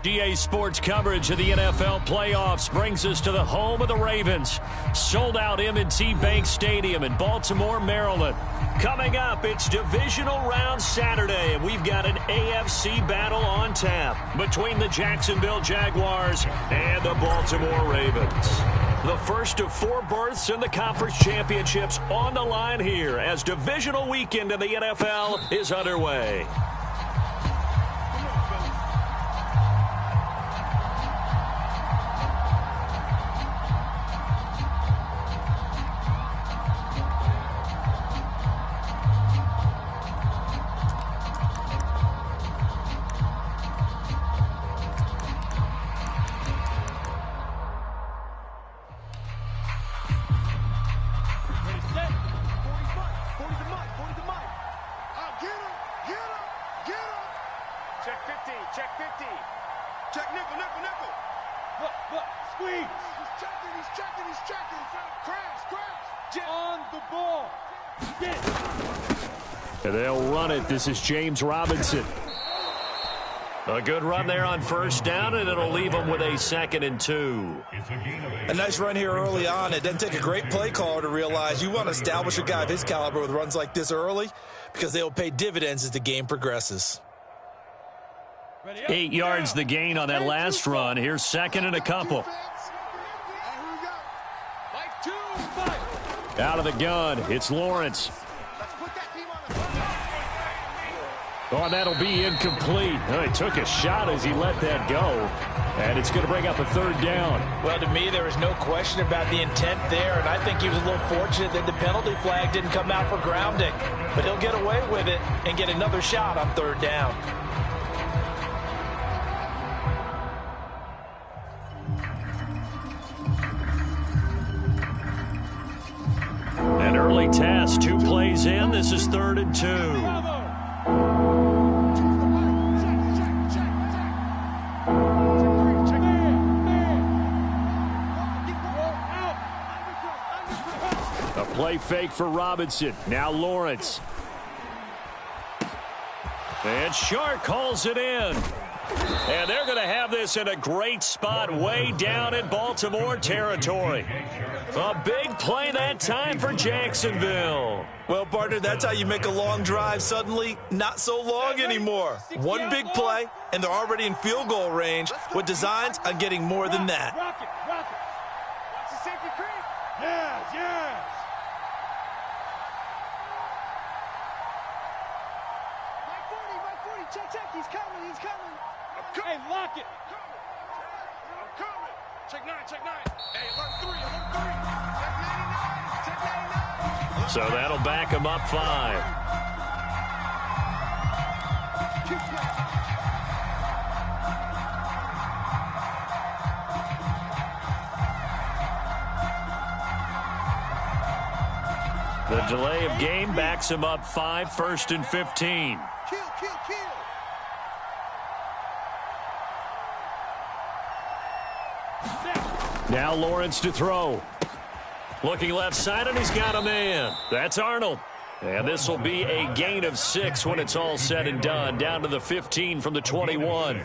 DA Sports coverage of the NFL playoffs brings us to the home of the Ravens. Sold out M&T Bank Stadium in Baltimore, Maryland. Coming up, it's divisional round Saturday, and we've got an AFC battle on tap between the Jacksonville Jaguars and the Baltimore Ravens. The first of 4 berths in the conference championships on the line here as divisional weekend in the NFL is underway. And they'll run it. This is James Robinson. A good run there on first down, and it'll leave them with a 2nd and 2. A nice run here early on. It doesn't take a great play caller to realize you want to establish a guy of his caliber with runs like this early because they will pay dividends as the game progresses. 8 yards the gain on that last run. Here's 2nd and a couple. Out of the gun, it's Lawrence. Oh, and that'll be incomplete. Oh, he took a shot as he let that go. And it's going to bring up a 3rd down. Well, to me, there was no question about the intent there, and I think he was a little fortunate that the penalty flag didn't come out for grounding. But he'll get away with it and get another shot on 3rd down. An early test, 2 plays in. This is 3rd and 2. A play fake for Robinson. Now Lawrence. And Shark calls it in. And they're going to have this in a great spot way down in Baltimore territory. A big play that time for Jacksonville. Well, partner, that's how you make a long drive suddenly not so long anymore. One big play, and they're already in field goal range with designs on getting more than that. Rocket. Watch the safety creep. Yes. Mike 40. Check. He's coming. Hey, lock it. I'm coming. Check 9. Hey, alert 3. Check 99. So that'll back him up 5. The delay of game backs him up 5, 1st and 15. Kill. Now Lawrence to throw. Looking left side, and he's got a man. That's Arnold. And this will be a gain of 6 when it's all said and done. Down to the 15 from the 21.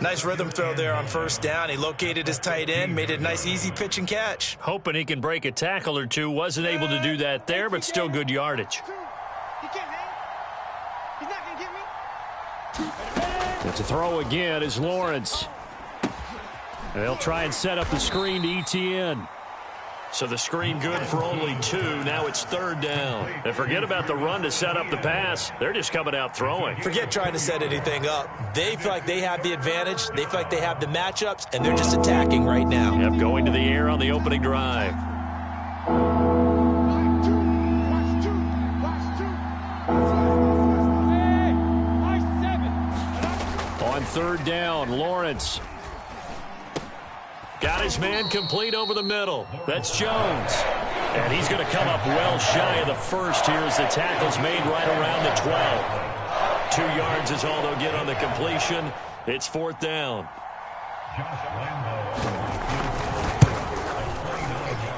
Nice rhythm throw there on 1st down. He located his tight end, made it a nice easy pitch and catch. Hoping he can break a tackle or two. Wasn't able to do that there, but still good yardage. He can't hang. He's not going to get me. And to throw again is Lawrence. They'll try and set up the screen to ETN. So the screen good for only 2. Now it's 3rd down. And forget about the run to set up the pass. They're just coming out throwing. Forget trying to set anything up. They feel like they have the advantage. They feel like they have the matchups, and they're just attacking right now. Yep, going to the air on the opening drive. On 3rd down, Lawrence. Got his man complete over the middle. That's Jones. And he's going to come up well shy of the 1st here as the tackle's made right around the 12. 2 yards is all they'll get on the completion. It's 4th down.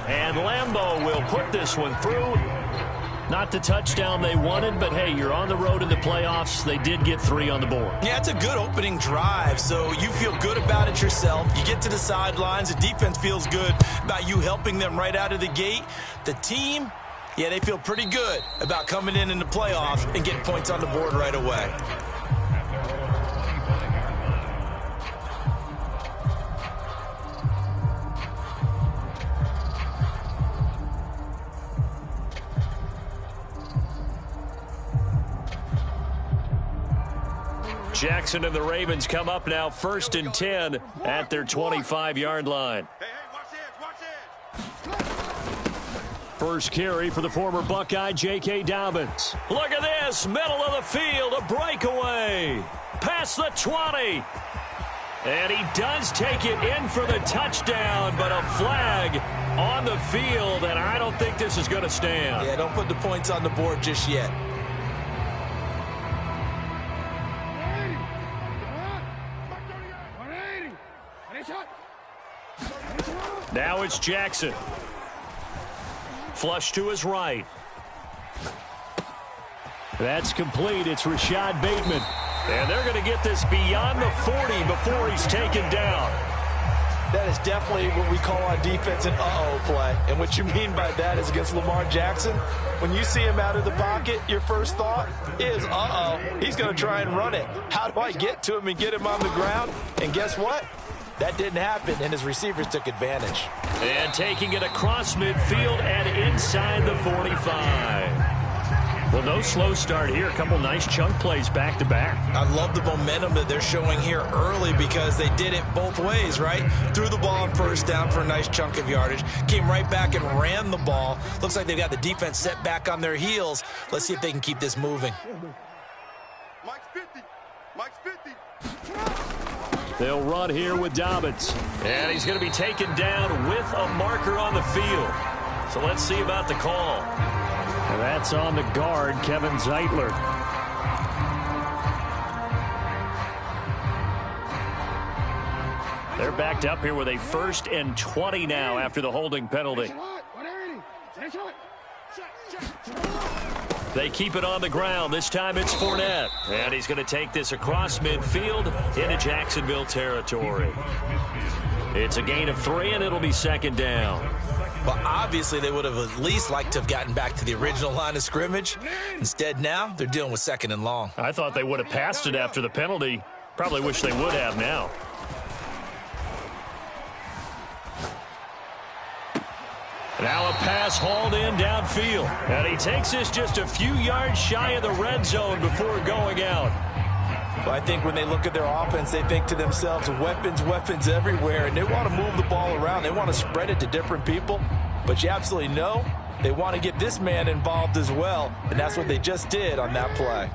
And Lambeau will put this one through. Not the touchdown they wanted, but hey, you're on the road in the playoffs. They did get 3 on the board. Yeah, it's a good opening drive, so you feel good about it yourself. You get to the sidelines. The defense feels good about you helping them right out of the gate. The team, yeah, they feel pretty good about coming in the playoffs and getting points on the board right away. Jackson and the Ravens come up now 1st and 10 at their 25-yard line. Hey, watch this. First carry for the former Buckeye, J.K. Dobbins. Look at this, middle of the field, a breakaway. Past the 20. And he does take it in for the touchdown, but a flag on the field, and I don't think this is going to stand. Yeah, don't put the points on the board just yet. Now it's Jackson. Flush to his right. That's complete. It's Rashad Bateman. And they're going to get this beyond the 40 before he's taken down. That is definitely what we call on defense an uh-oh play. And what you mean by that is against Lamar Jackson, when you see him out of the pocket, your first thought is, uh-oh, he's going to try and run it. How do I get to him and get him on the ground? And guess what? That didn't happen, and his receivers took advantage. And taking it across midfield and inside the 45. Well, no slow start here. A couple nice chunk plays back-to-back. I love the momentum that they're showing here early because they did it both ways, right? Threw the ball on first down for a nice chunk of yardage. Came right back and ran the ball. Looks like they've got the defense set back on their heels. Let's see if they can keep this moving. Mike's 50. Mike's 50. They'll run here with Dobbins. And he's going to be taken down with a marker on the field. So let's see about the call. And that's on the guard, Kevin Zeitler. They're backed up here with a 1st and 20 now after the holding penalty. They keep it on the ground. This time it's Fournette. And he's going to take this across midfield into Jacksonville territory. It's a gain of 3, and it'll be 2nd down. Well, obviously they would have at least liked to have gotten back to the original line of scrimmage. Instead, now they're dealing with 2nd and long. I thought they would have passed it after the penalty. Probably wish they would have now. Now a pass hauled in downfield. And he takes this just a few yards shy of the red zone before going out. Well, I think when they look at their offense, they think to themselves, weapons, weapons everywhere, and they want to move the ball around. They want to spread it to different people. But you absolutely know they want to get this man involved as well, and that's what they just did on that play.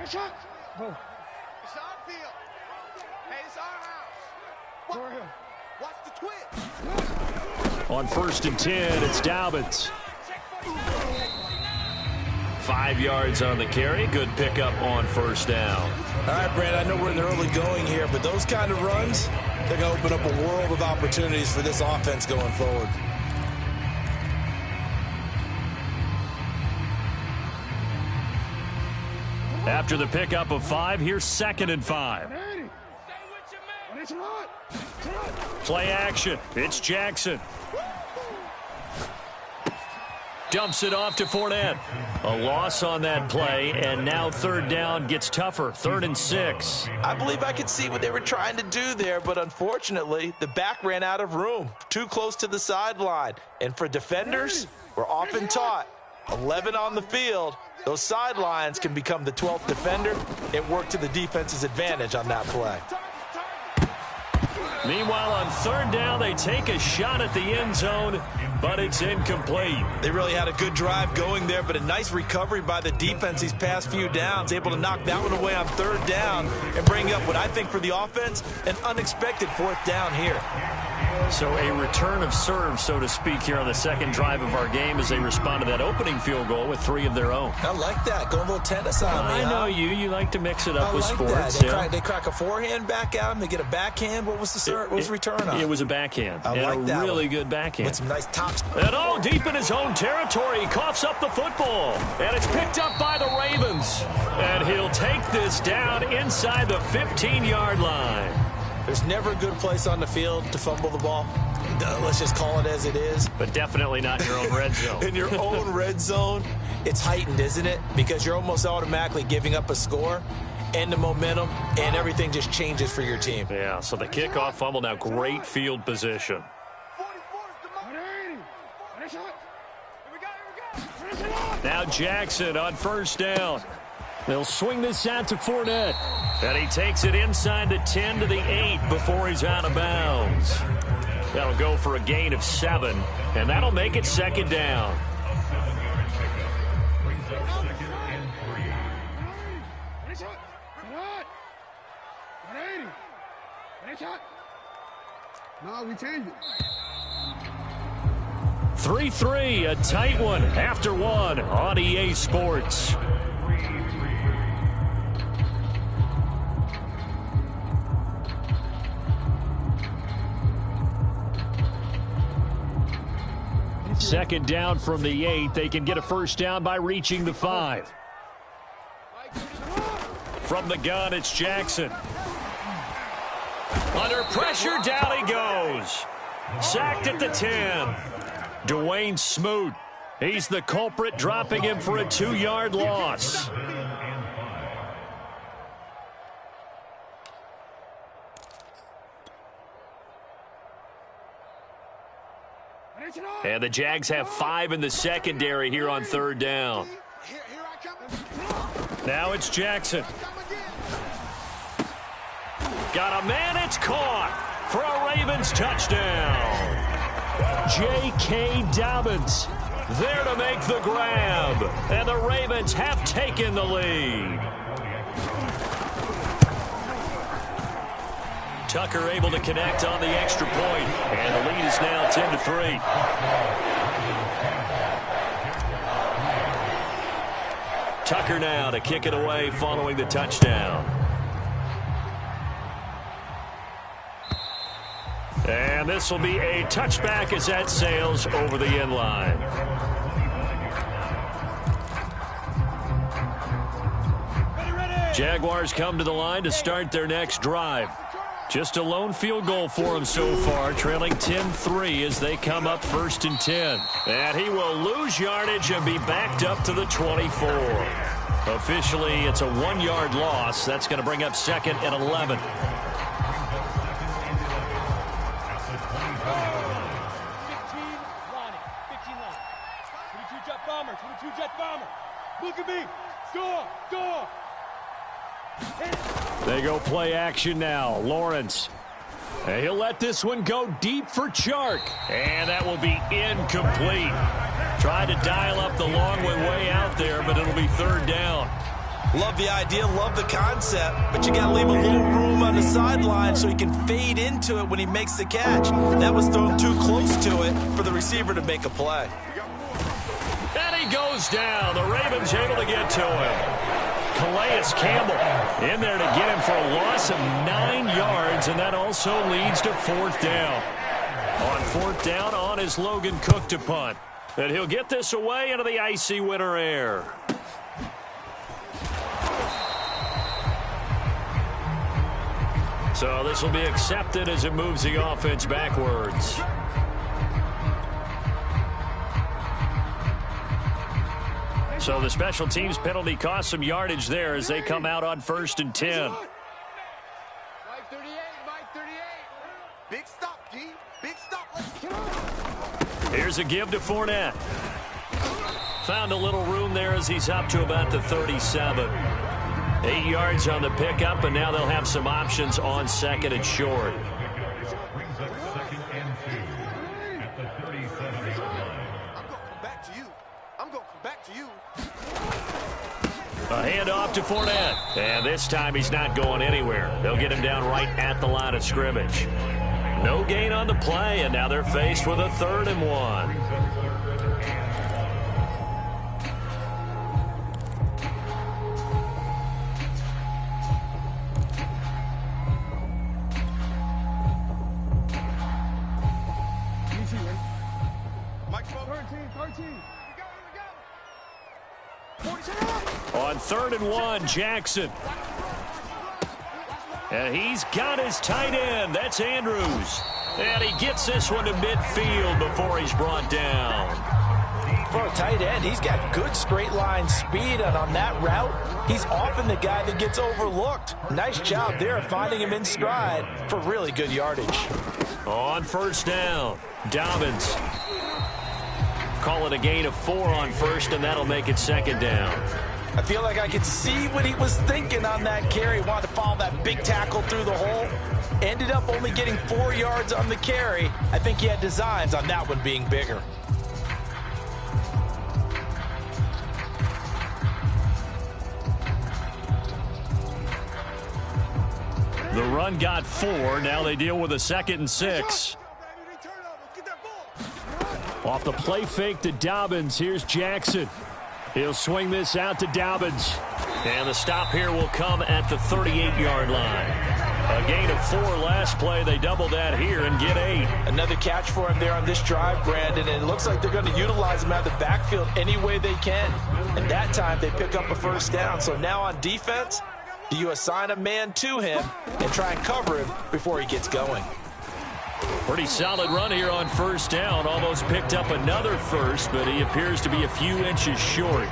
It's our field. Hey, it's our house. Watch the twitch. On 1st and 10, it's Dobbins. 5 yards on the carry. Good pickup on 1st down. All right, Brand, I know we're in the early going here, but those kind of runs, they're going to open up a world of opportunities for this offense going forward. After the pickup of 5, here's 2nd and 5. Play action. It's Jackson. Dumps it off to Fournette. A loss on that play, and now 3rd down gets tougher. 3rd and 6. I believe I could see what they were trying to do there, but unfortunately, the back ran out of room. Too close to the sideline. And for defenders, we're often taught, 11 on the field, those sidelines can become the 12th defender. It worked to the defense's advantage on that play. Meanwhile, on 3rd down, they take a shot at the end zone, but it's incomplete. They really had a good drive going there, but a nice recovery by the defense these past few downs, able to knock that one away on 3rd down and bring up what I think for the offense, an unexpected 4th down here. So a return of serve, so to speak, here on the 2nd drive of our game as they respond to that opening field goal with 3 of their own. I like that. Going a little tennis on me. I know you. You like to mix it up with like sports. That. They crack a forehand back out, and they get a backhand. What was the return on? It was a backhand. I like that really good backhand. With some nice tops. And deep in his own territory, he coughs up the football. And it's picked up by the Ravens. And he'll take this down inside the 15-yard line. There's never a good place on the field to fumble the ball. Let's just call it as it is. But definitely not in your own red zone. In your own red zone, it's heightened, isn't it? Because you're almost automatically giving up a score and the momentum, and everything just changes for your team. Yeah, so the kickoff fumble, now great field position. Now Jackson on first down. They'll swing this out to Fournette. And he takes it inside the 10 to the 8 before he's out of bounds. That'll go for a gain of 7, and that'll make it second down. No, we changed it. 3-3, a tight one after one on EA Sports. Second down from the 8. They can get a first down by reaching the 5. From the gun, it's Jackson. Under pressure, down he goes. Sacked at the 10. Dwayne Smoot. He's the culprit, dropping him for a 2-yard loss. And the Jags have 5 in the secondary here on third down. Now it's Jackson. Got a man, it's caught for a Ravens touchdown. J.K. Dobbins there to make the grab. And the Ravens have taken the lead. Tucker able to connect on the extra point, and the lead is now 10-3. Tucker now to kick it away following the touchdown. And this will be a touchback as that sails over the end line. Jaguars come to the line to start their next drive. Just a lone field goal for him so far, trailing 10-3 as they come up first and 10. And he will lose yardage and be backed up to the 24. Officially, it's a 1-yard loss. That's going to bring up second and 11. 15 line. 22 jet bomber, 22 jet bomber. Look at me. Door. They go play action now. Lawrence. And he'll let this one go deep for Chark. And that will be incomplete. Tried to dial up the long way out there, but it'll be third down. Love the idea, love the concept, but you got to leave a little room on the sideline so he can fade into it when he makes the catch. That was thrown too close to it for the receiver to make a play. And he goes down. The Ravens able to get to him. Calais Campbell in there to get him for a loss of 9 yards, and that also leads to fourth down. On fourth down, on is Logan Cook to punt. And he'll get this away into the icy winter air. So this will be accepted as it moves the offense backwards. So the special teams penalty cost some yardage there as they come out on first and 10. Mike 38. Big stop, D. Big stop. Here's a give to Fournette. Found a little room there as he's up to about the 37. 8 yards on the pickup, and now they'll have some options on second and short. A handoff to Fournette. And this time he's not going anywhere. They'll get him down right at the line of scrimmage. No gain on the play, and now they're faced with a 3rd and 1. On 3rd and 1, Jackson. And he's got his tight end. That's Andrews. And he gets this one to midfield before he's brought down. For a tight end, he's got good straight line speed, and on that route, he's often the guy that gets overlooked. Nice job there finding him in stride for really good yardage. On 1st down, Dobbins. Call it a gain of 4 on 1st, and that'll make it 2nd down. I feel like I could see what he was thinking on that carry. Wanted to follow that big tackle through the hole. Ended up only getting 4 yards on the carry. I think he had designs on that one being bigger. The run got 4. Now they deal with a 2nd and 6. Off the play fake to Dobbins. Here's Jackson. He'll swing this out to Dobbins. And the stop here will come at the 38-yard line. A gain of 4 last play. They double that here and get 8. Another catch for him there on this drive, Brandon, and it looks like they're going to utilize him out of the backfield any way they can. And that time they pick up a 1st down. So now on defense, do you assign a man to him and try and cover him before he gets going? Pretty solid run here on 1st down. Almost picked up another 1st, but he appears to be a few inches short.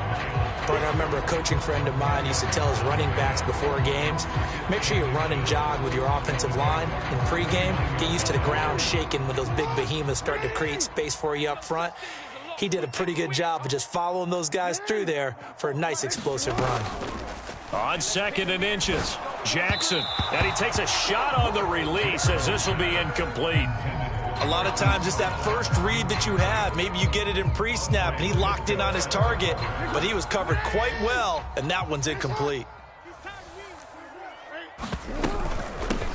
But I remember a coaching friend of mine used to tell his running backs before games, make sure you run and jog with your offensive line in pregame. Get used to the ground shaking when those big behemoths start to create space for you up front. He did a pretty good job of just following those guys through there for a nice explosive run. On 2nd and inches, Jackson. And he takes a shot on the release as this will be incomplete. A lot of times it's that first read that you have. Maybe you get it in pre-snap, and he locked in on his target, but he was covered quite well, and that one's incomplete.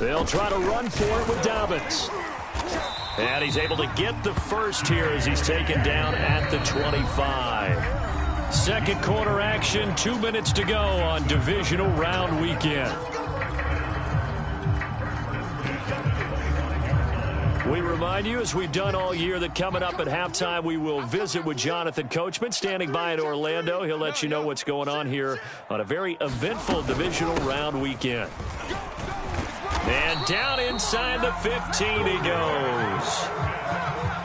They'll try to run for it with Dobbins. And he's able to get the 1st here as he's taken down at the 25. 2nd quarter action, 2 minutes to go on divisional round weekend. We remind you, as we've done all year, that coming up at halftime, we will visit with Jonathan Coachman, standing by in Orlando. He'll let you know what's going on here on a very eventful divisional round weekend. And down inside the 15 he goes.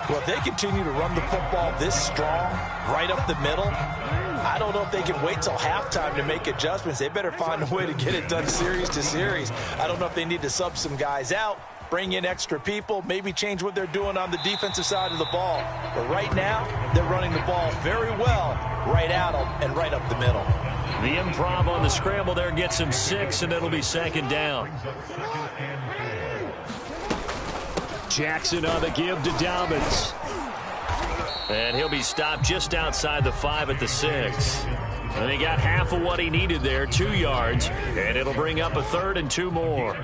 Well, if they continue to run the football this strong, right up the middle, I don't know if they can wait till halftime to make adjustments. They better find a way to get it done series to series. I don't know if they need to sub some guys out, bring in extra people, maybe change what they're doing on the defensive side of the ball. But right now, they're running the ball very well right at them and right up the middle. The improv on the scramble there gets him 6, and it'll be 2nd down. Jackson on the give to Dobbins. And he'll be stopped just outside the 5 at the 6. And he got half of what he needed there, 2 yards, and it'll bring up a 3rd and 2 more.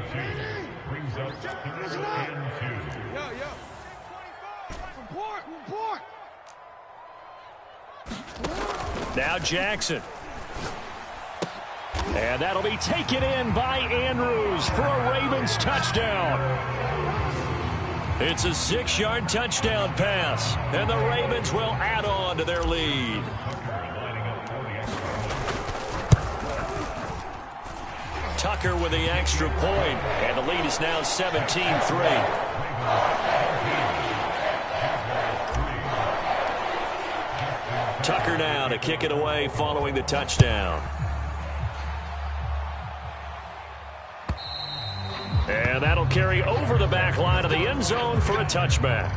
Now Jackson. And that'll be taken in by Andrews for a Ravens touchdown. It's a 6-yard touchdown pass, and the Ravens will add on to their lead. Tucker with the extra point, and the lead is now 17-3. Tucker now to kick it away following the touchdown. And that'll carry over the back line of the end zone for a touchback.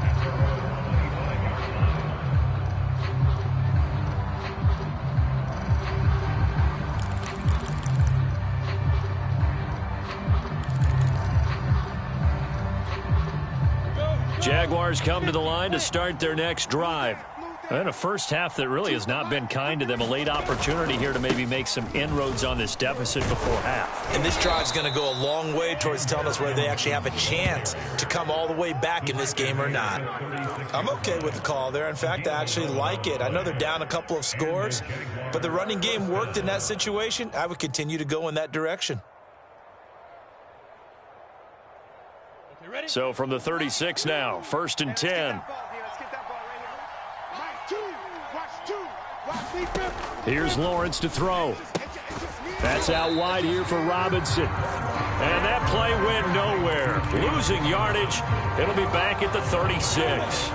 Jaguars come to the line to start their next drive. And a first half that really has not been kind to them. A late opportunity here to maybe make some inroads on this deficit before half. And this drive's going to go a long way towards telling us whether they actually have a chance to come all the way back in this game or not. I'm okay with the call there. In fact, I actually like it. I know they're down a couple of scores, but the running game worked in that situation. I would continue to go in that direction. So from the 36 now, 1st and 10. Here's Lawrence to throw. That's out wide here for Robinson. And that play went nowhere. Losing yardage. It'll be back at the 36.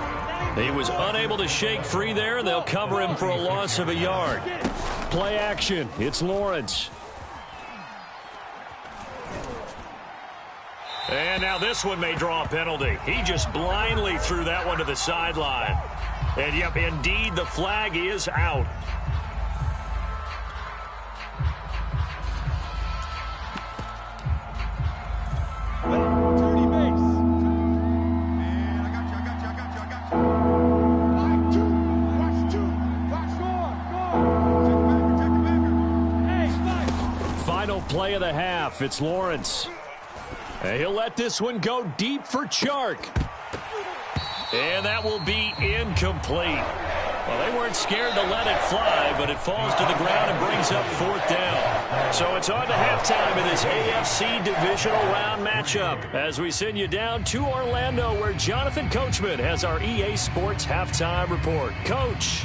He was unable to shake free there, and they'll cover him for a loss of a yard. Play action. It's Lawrence. And now this one may draw a penalty. He just blindly threw that one to the sideline. And, yep, indeed, the flag is out. Final play of the half. It's Lawrence. And he'll let this one go deep for Chark. And that will be incomplete. Well, they weren't scared to let it fly, but it falls to the ground and brings up 4th down. So it's on to halftime in this AFC divisional round matchup as we send you down to Orlando, where Jonathan Coachman has our EA Sports halftime report. Coach.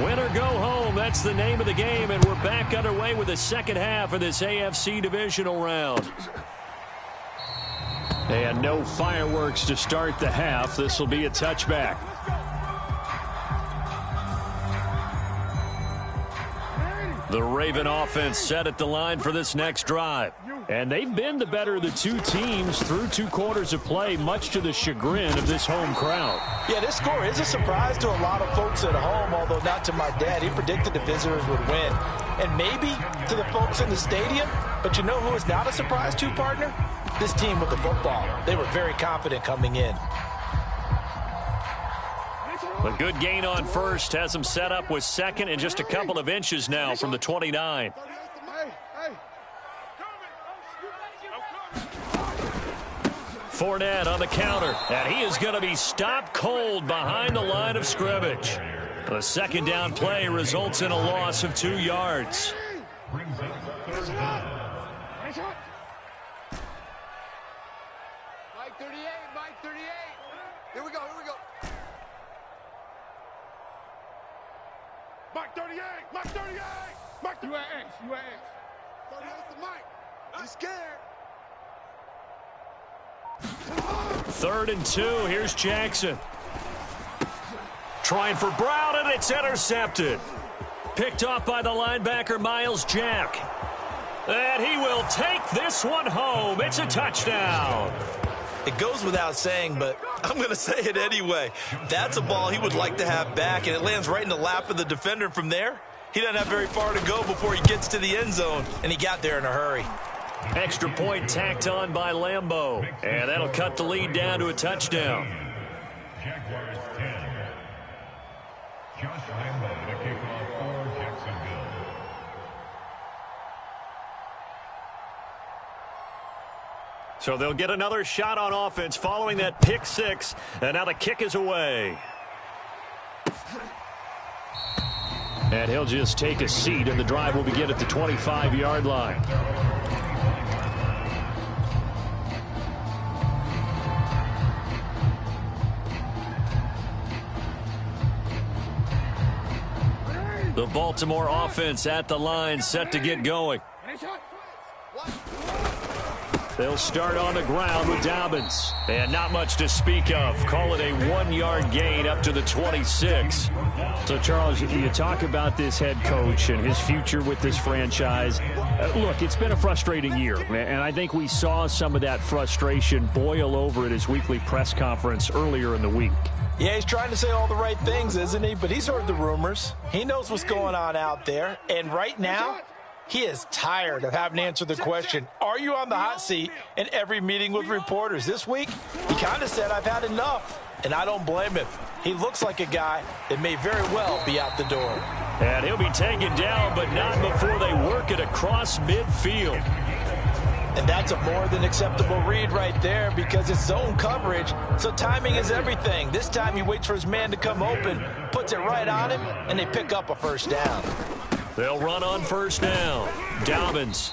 Win or go home, that's the name of the game, and we're back underway with the second half of this AFC divisional round. And no fireworks to start the half. This will be a touchback. The Raven offense set at the line for this next drive. And they've been the better of the two teams through 2 quarters of play, much to the chagrin of this home crowd. Yeah, this score is a surprise to a lot of folks at home, although not to my dad. He predicted the visitors would win. And maybe to the folks in the stadium. But you know who is not a surprise to, partner? This team with the football. They were very confident coming in. A good gain on first has them set up with second and just a couple of inches now from the 29. Fournette on the counter, and he is going to be stopped cold behind the line of scrimmage. The second down play results in a loss of 2 yards. Mike 38, Mike 38. Here we go, here we go. Mike 38, Mike 38, Mike. You at X, you at X. 38's the Mike. He's scared. 3rd and 2. Here's Jackson. Trying for Brown, and it's intercepted. Picked off by the linebacker, Miles Jack. And he will take this one home. It's a touchdown. It goes without saying, but I'm going to say it anyway. That's a ball he would like to have back, and it lands right in the lap of the defender from there. He doesn't have very far to go before he gets to the end zone, and he got there in a hurry. Extra point tacked on by Lambeau. And that'll cut the lead down to a touchdown. Jaguars 10. Josh Lambeau to kick off for Jacksonville. So they'll get another shot on offense following that pick 6. And now the kick is away. And he'll just take a seat, and the drive will begin at the 25-yard line. The Baltimore offense at the line, set to get going. They'll start on the ground with Dobbins. And not much to speak of. Call it a 1-yard gain up to the 26. So, Charles, you talk about this head coach and his future with this franchise. Look, it's been a frustrating year, and I think we saw some of that frustration boil over at his weekly press conference earlier in the week. Yeah, he's trying to say all the right things, isn't he? But he's heard the rumors. He knows what's going on out there. And right now, he is tired of having to answer the question, are you on the hot seat, in every meeting with reporters. This week, he kind of said, I've had enough. And I don't blame him. He looks like a guy that may very well be out the door. And he'll be taken down, but not before they work it across midfield. And that's a more than acceptable read right there because it's zone coverage, so timing is everything. This time he waits for his man to come open, puts it right on him, and they pick up a first down. They'll run on first down. Dobbins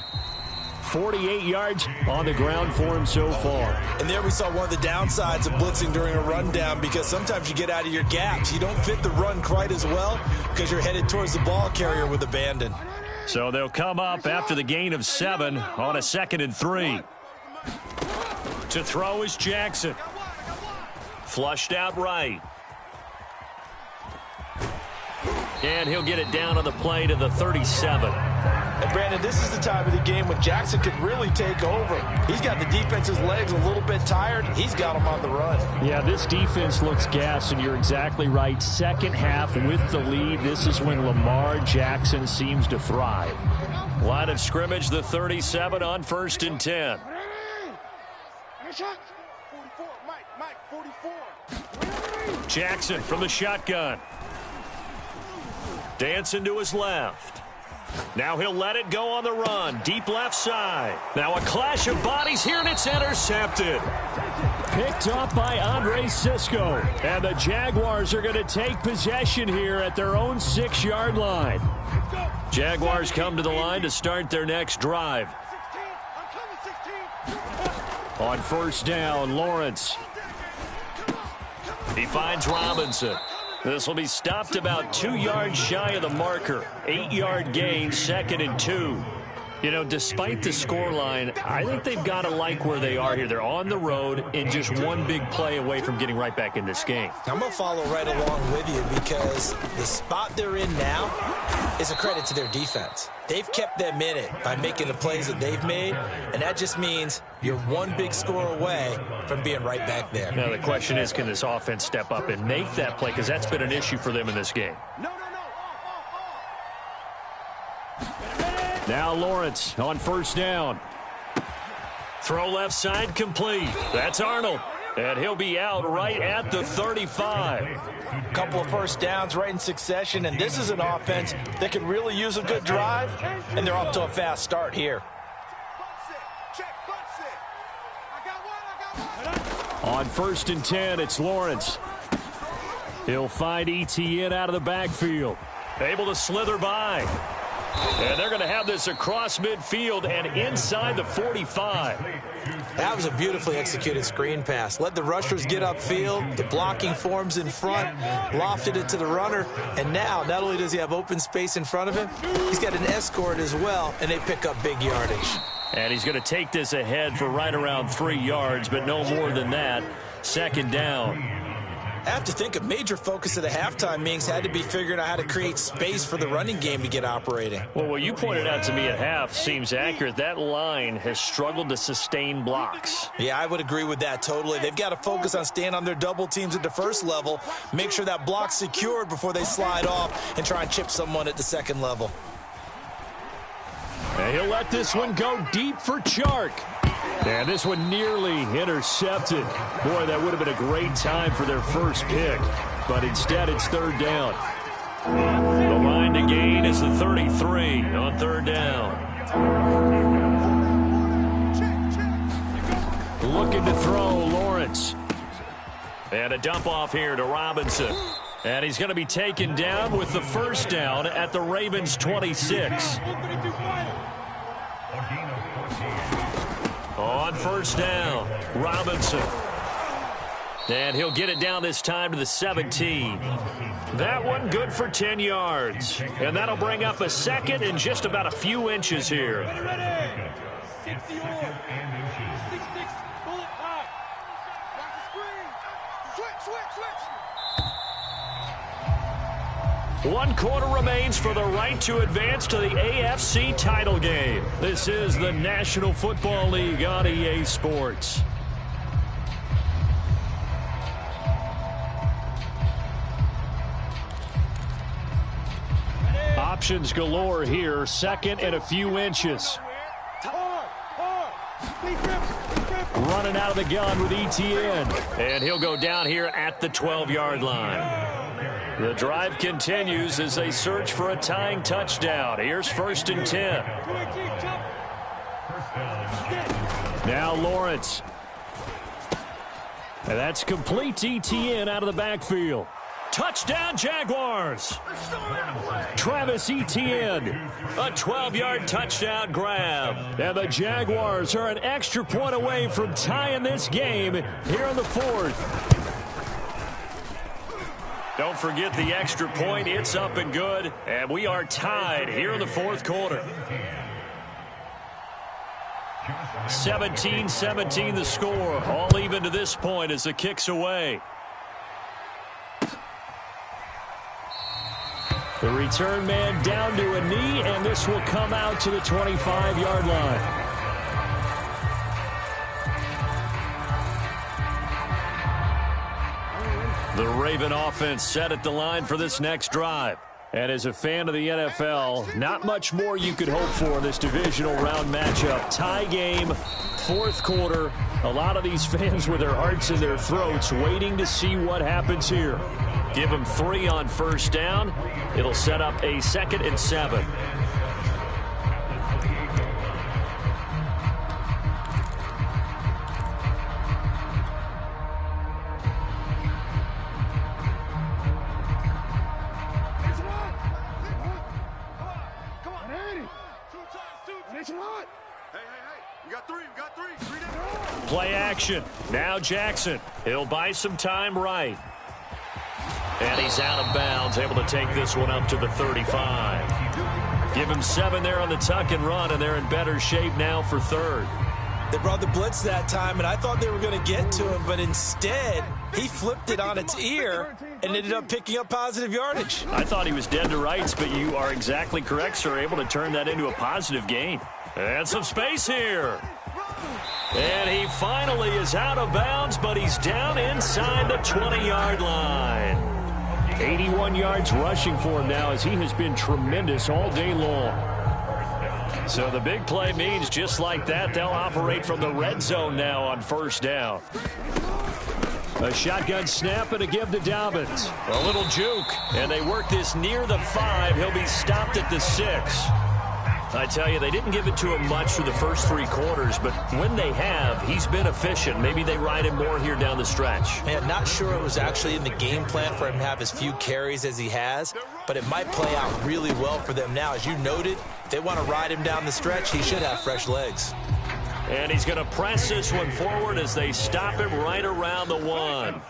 48 yards on the ground for him so far. And there we saw one of the downsides of blitzing during a rundown, because sometimes you get out of your gaps. You don't fit the run quite as well because you're headed towards the ball carrier with abandon. So they'll come up after the gain of 7 on a 2nd and 3. To throw is Jackson. Flushed out right. And he'll get it down on the play to the 37. And Brandon, this is the time of the game when Jackson could really take over. He's got the defense's legs a little bit tired. He's got them on the run. Yeah, this defense looks gassed, and you're exactly right. Second half with the lead, this is when Lamar Jackson seems to thrive. Line of scrimmage, the 37 on 1st and 10. 44, Mike, 44. Jackson from the shotgun. Dancing to his left. Now he'll let it go on the run. Deep left side. Now a clash of bodies here, and it's intercepted. Picked up by Andre Cisco. And the Jaguars are going to take possession here at their own 6-yard line. Jaguars come to the line to start their next drive. On 1st down, Lawrence. He finds Robinson. This will be stopped about 2 yards shy of the marker. 8-yard gain, 2nd and 2. You know, despite the scoreline, I think they've got to like where they are here. They're on the road and just one big play away from getting right back in this game. I'm going to follow right along with you, because the spot they're in now is a credit to their defense. They've kept them in it by making the plays that they've made, and that just means you're one big score away from being right back there. Now the question is, can this offense step up and make that play? Because that's been an issue for them in this game. Now Lawrence on 1st down. Throw left side complete. That's Arnold. And he'll be out right at the 35. Couple of first downs right in succession, and this is an offense that could really use a good drive, and they're off to a fast start here. On 1st and 10, it's Lawrence. He'll find ETN out of the backfield. Able to slither by. And they're going to have this across midfield and inside the 45. That was a beautifully executed screen pass. Let the rushers get upfield. The blocking forms in front. Lofted it to the runner. And now, not only does he have open space in front of him, he's got an escort as well, and they pick up big yardage. And he's going to take this ahead for right around 3 yards, but no more than that. 2nd down. I have to think a major focus of the halftime meetings had to be figuring out how to create space for the running game to get operating. Well, what you pointed out to me at half seems accurate. That line has struggled to sustain blocks. Yeah, I would agree with that totally. They've got to focus on staying on their double teams at the first level, make sure that block's secured before they slide off and try and chip someone at the second level. And he'll let this one go deep for Chark. And this one nearly intercepted. Boy, that would have been a great time for their first pick. But instead, it's 3rd down. The line to gain is the 33 on 3rd down. Looking to throw, Lawrence. And a dump off here to Robinson. And he's going to be taken down with the 1st down at the Ravens' 26. On 1st down, Robinson. And he'll get it down this time to the 17. That one good for 10 yards. And that'll bring up a 2nd and just about a few inches here. One quarter remains for the right to advance to the AFC title game. This is the National Football League on EA Sports. Options galore here. 2nd and a few inches. Running out of the gun with ETN. And he'll go down here at the 12-yard line. The drive continues as they search for a tying touchdown. Here's 1st and 10. Now Lawrence. And that's complete. ETN out of the backfield. Touchdown, Jaguars. Travis Etienne, a 12-yard touchdown grab. And the Jaguars are an extra point away from tying this game here in the fourth. Don't forget the extra point. It's up and good. And we are tied here in the fourth quarter. 17-17 the score. All even to this point as the kick's away. The return man down to a knee, and this will come out to the 25-yard line. The Raven offense set at the line for this next drive. And as a fan of the NFL, not much more you could hope for in this divisional round matchup. Tie game, fourth quarter. A lot of these fans with their hearts in their throats waiting to see what happens here. Give them 3 on first down. It'll set up a 2nd and 7. Play action. Now Jackson. He'll buy some time right. And he's out of bounds, able to take this one up to the 35. Give him 7 there on the tuck and run, and they're in better shape now for third. They brought the blitz that time, and I thought they were going to get to him, but instead, he flipped it on its ear and ended up picking up positive yardage. I thought he was dead to rights, but you are exactly correct, sir. Able to turn that into a positive gain. And some space here. And he finally is out of bounds, but he's down inside the 20-yard line. 81 yards rushing for him now as he has been tremendous all day long. So the big play means just like that, they'll operate from the red zone now on first down. A shotgun snap and a give to Dobbins. A little juke, and they work this near the 5. He'll be stopped at the 6. I tell you, they didn't give it to him much for the first 3 quarters, but when they have, he's been efficient. Maybe they ride him more here down the stretch. Man, not sure it was actually in the game plan for him to have as few carries as he has, but it might play out really well for them now. As you noted, if they want to ride him down the stretch, he should have fresh legs. And he's going to press this one forward as they stop him right around the 1.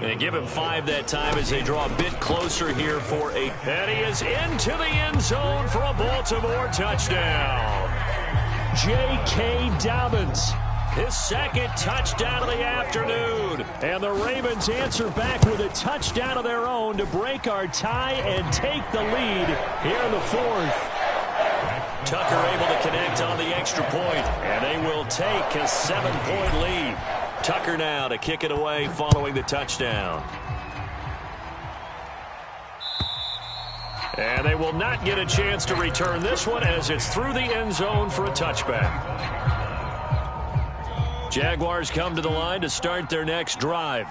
And give him 5 that time as they draw a bit closer here for 8. And he is into the end zone for a Baltimore touchdown. J.K. Dobbins, his 2nd touchdown of the afternoon. And the Ravens answer back with a touchdown of their own to break our tie and take the lead here in the 4th. Tucker able to connect on the extra point, and they will take a 7-point lead. Tucker now to kick it away following the touchdown. And they will not get a chance to return this one as it's through the end zone for a touchback. Jaguars come to the line to start their next drive.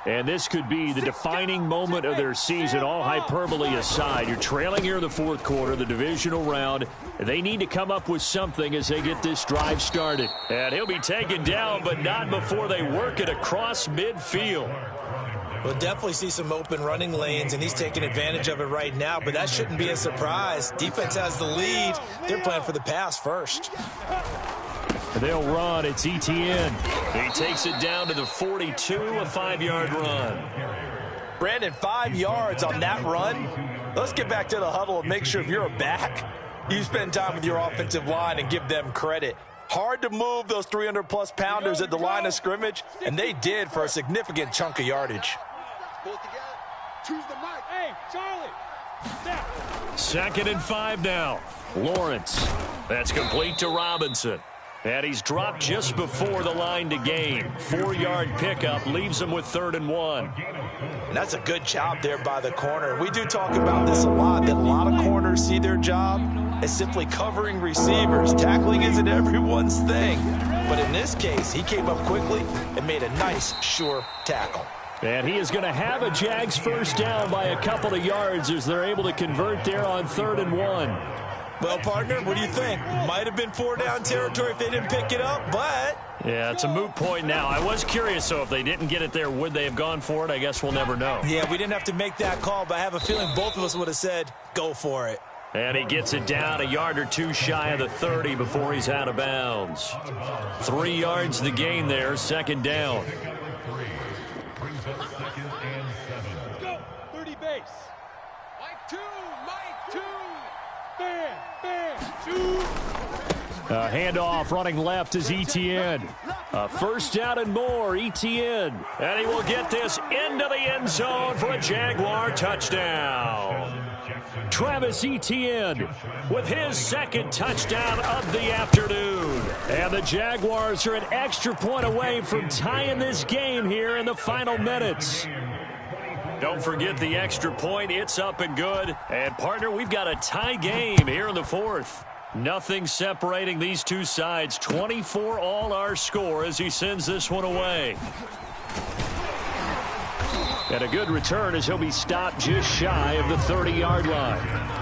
And this could be the defining moment of their season, all hyperbole aside. You're trailing here in the fourth quarter, the divisional round. They need to come up with something as they get this drive started. And he'll be taken down, but not before they work it across midfield. We'll definitely see some open running lanes, and he's taking advantage of it right now, but that shouldn't be a surprise. Defense has the lead. They're playing for the pass first. They'll run. It's Etienne. He takes it down to the 42, a 5-yard run. Brandon, 5 yards on that run. Let's get back to the huddle and make sure if you're a back, you spend time with your offensive line and give them credit. Hard to move those 300-plus pounders at the line of scrimmage, and they did for a significant chunk of yardage. Pull it together. Choose the mic. Hey, Charlie. Step. 2nd and 5 now. Lawrence. That's complete to Robinson. And he's dropped just before the line to gain. 4-yard pickup leaves him with 3rd and 1. And that's a good job there by the corner. We do talk about this a lot, that a lot of corners see their job as simply covering receivers. Tackling isn't everyone's thing. But in this case, he came up quickly and made a nice, sure tackle. And he is going to have a Jags first down by a couple of yards as they're able to convert there on 3rd and 1. Well, partner, what do you think? Might have been 4-down territory if they didn't pick it up, but... Yeah, it's a moot point now. I was curious, so if they didn't get it there, would they have gone for it? I guess we'll never know. Yeah, we didn't have to make that call, but I have a feeling both of us would have said, go for it. And he gets it down a yard or two shy of the 30 before he's out of bounds. 3 yards the gain there, second down. Go, 30 base. Mike 2, Mike 2. Bam, bam, 2. Handoff running left is Etienne. First down and more, Etienne. And he will get this into the end zone for a Jaguar touchdown. Travis Etienne with his second touchdown of the afternoon. And the Jaguars are an extra point away from tying this game here in the final minutes. Don't forget the extra point. It's up and good. And, partner, we've got a tie game here in the fourth. Nothing separating these two sides. 24 all our score as he sends this one away. And a good return as he'll be stopped just shy of the 30-yard line.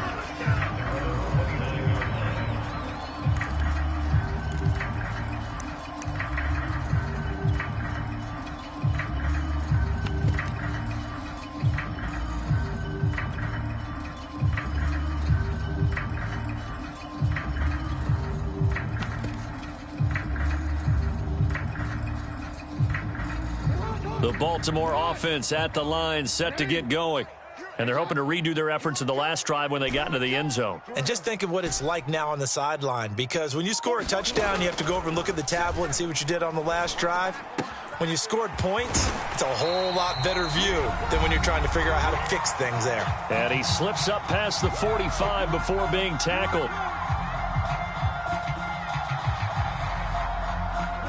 The Baltimore offense at the line, set to get going. And they're hoping to redo their efforts in the last drive when they got into the end zone. And just think of what it's like now on the sideline, because when you score a touchdown, you have to go over and look at the tablet and see what you did on the last drive. When you scored points, it's a whole lot better view than when you're trying to figure out how to fix things there. And he slips up past the 45 before being tackled.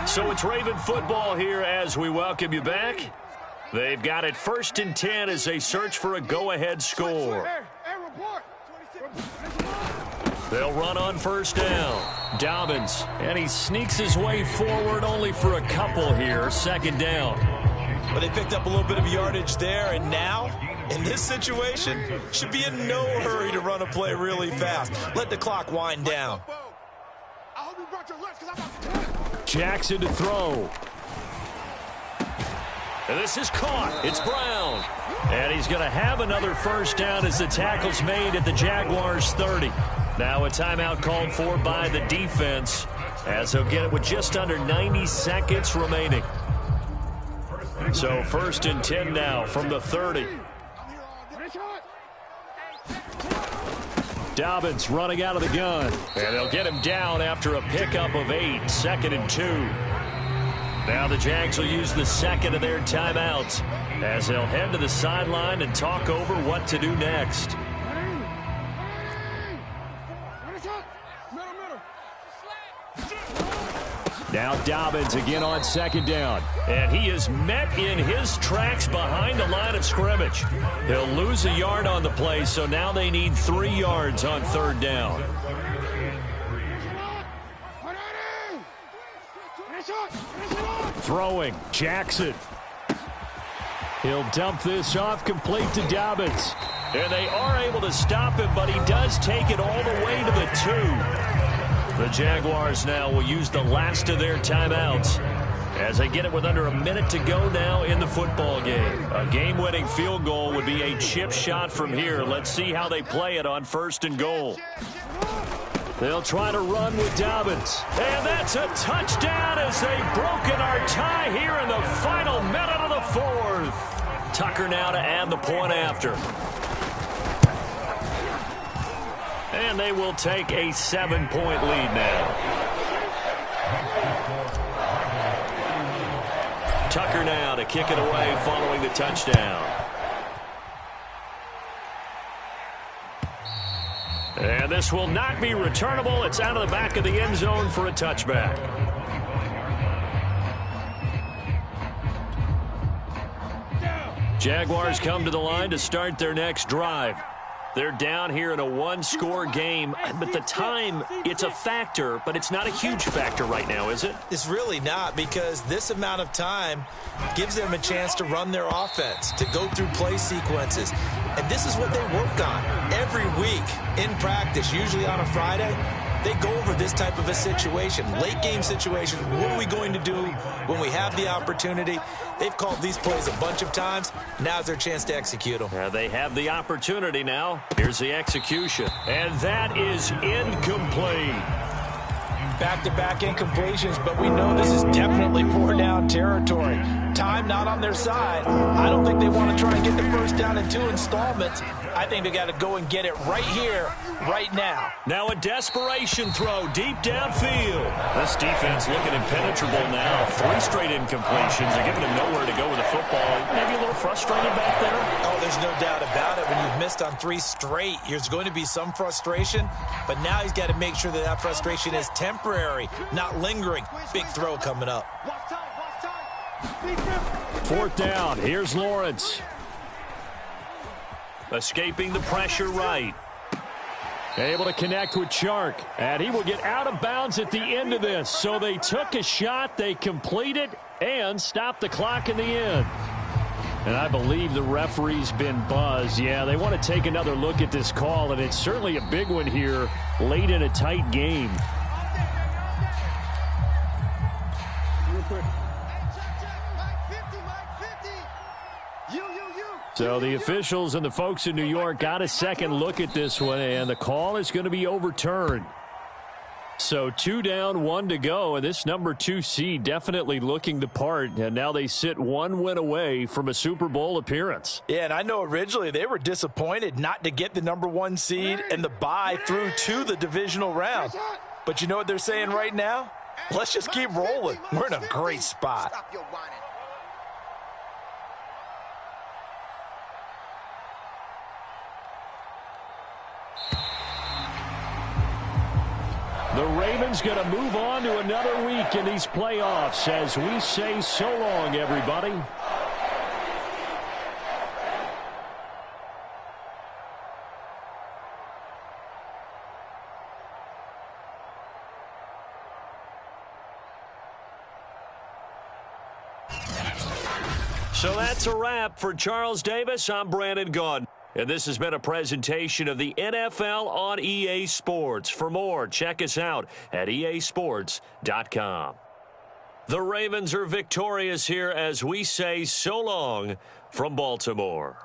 So it's Raven football here as we welcome you back. They've got it 1st and 10 as they search for a go-ahead score. They'll run on first down. Dobbins, and he sneaks his way forward only for a couple here. Second down. But they picked up a little bit of yardage there, and now, in this situation, should be in no hurry to run a play really fast. Let the clock wind down. Jackson to throw. And this is caught. It's Brown. And he's going to have another first down as the tackle's made at the Jaguars' 30. Now a timeout called for by the defense as they'll get it with just under 90 seconds remaining. So 1st and 10 now from the 30. Dobbins running out of the gun. And they'll get him down after a pickup of 8. 2nd and 2. Now the Jags will use the second of their timeouts as they'll head to the sideline and talk over what to do next. Now Dobbins again on second down. And he is met in his tracks behind the line of scrimmage. He'll lose a yard on the play, so now they need 3 yards on third down. Throwing, Jackson. He'll dump this off complete to Dobbins. And they are able to stop him, but he does take it all the way to the 2. The Jaguars now will use the last of their timeouts as they get it with under a minute to go now in the football game. A game-winning field goal would be a chip shot from here. Let's see how they play it on 1st and goal. They'll try to run with Dobbins. And that's a touchdown as they've broken our tie here in the final minute of the 4th. Tucker now to add the point after. And they will take a 7-point lead now. Tucker now to kick it away following the touchdown. And this will not be returnable. It's out of the back of the end zone for a touchback. Jaguars come to the line to start their next drive. They're down here in a one-score game, but the time, it's a factor, but it's not a huge factor right now, is it? It's really not, because this amount of time gives them a chance to run their offense, to go through play sequences. And this is what they work on every week in practice, usually on a Friday. They go over this type of a situation, late game situation. What are we going to do when we have the opportunity? They've called these plays a bunch of times. Now's their chance to execute them. They have the opportunity now. Here's the execution. And that is incomplete. Back-to-back incompletions, but we know this is definitely four-down territory. Time not on their side. I don't think they want to try and get the first down in 2 installments. I think they got to go and get it right here, right now. Now a desperation throw deep downfield. This defense looking impenetrable now. 3 straight incompletions. They're giving him nowhere to go with the football. Maybe a little frustrated back there. Oh, there's no doubt about it. When you've missed on 3 straight, there's going to be some frustration. But now he's got to make sure that that frustration is temporary, not lingering. Big throw coming up. 4th down. Here's Lawrence. Escaping the pressure right. Able to connect with Chark. And he will get out of bounds at the end of this. So they took a shot, they completed, and stopped the clock in the end. And I believe the referee's been buzzed. Yeah, they want to take another look at this call, and it's certainly a big one here late in a tight game. So the officials and the folks in New York got a second look at this one, and the call is going to be overturned. So 2 down, 1 to go, and this number 2 seed definitely looking the part, and now they sit 1 win away from a Super Bowl appearance. Yeah, and I know originally they were disappointed not to get the number 1 seed and the bye through to the divisional round. But you know what they're saying right now? Let's just keep rolling. We're in a great spot. The Ravens going to move on to another week in these playoffs as we say so long, everybody. So that's a wrap for Charles Davis. I'm Brandon Gaudin. And this has been a presentation of the NFL on EA Sports. For more, check us out at easports.com. The Ravens are victorious here as we say so long from Baltimore.